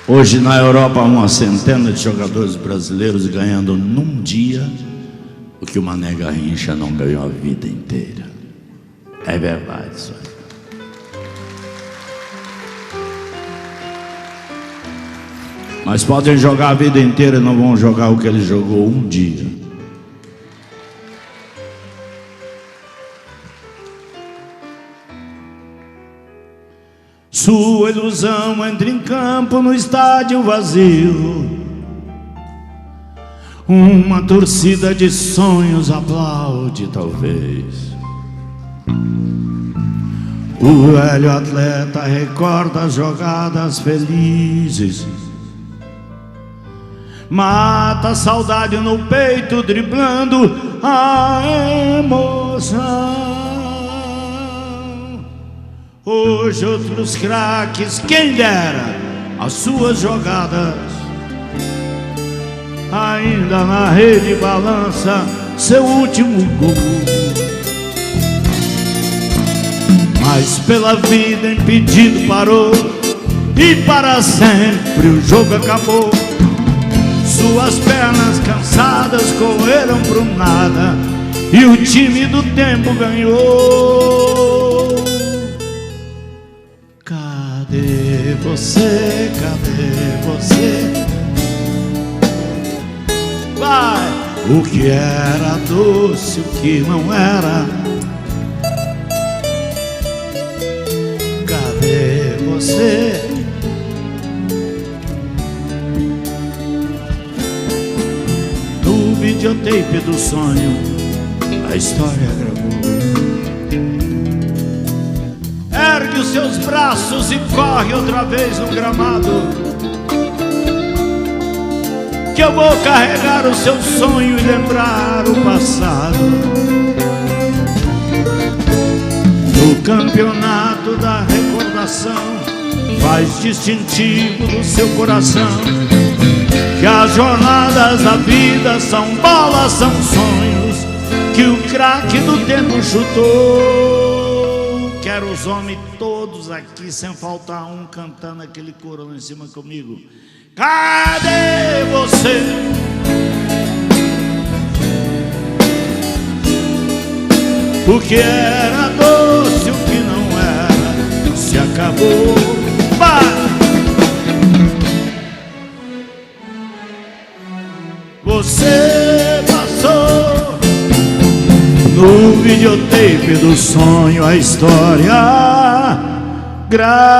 Hoje na Europa há uma centena de jogadores brasileiros ganhando num dia o que o Mané Garrincha não ganhou a vida inteira. É verdade isso aí. Mas podem jogar a vida inteira e não vão jogar o que ele jogou um dia. Sua ilusão entra em campo no estádio vazio. Uma torcida de sonhos aplaude talvez. O velho atleta recorda as jogadas felizes. Mata a saudade no peito, driblando a emoção. Hoje outros craques, quem dera, as suas jogadas ainda na rede balança seu último gol. Mas pela vida impedido parou, e para sempre o jogo acabou. Suas pernas cansadas correram pro nada, e o time do tempo ganhou. Cadê você? Cadê você? Vai! O que era doce, o que não era. Cadê você? No videotape do sonho a história gravou. Ergue os seus braços e corre outra vez no gramado, que eu vou carregar o seu sonho e lembrar o passado. No campeonato da recordação, faz distintivo do seu coração, que as jornadas da vida são bolas, são sonhos que o craque do tempo chutou. Quero os homens todos aqui, sem faltar um, cantando aquele coro lá em cima comigo. Cadê você? O que era doce, o que não era, se acabou. Vai! Você passou no videotape do sonho, a história gravou.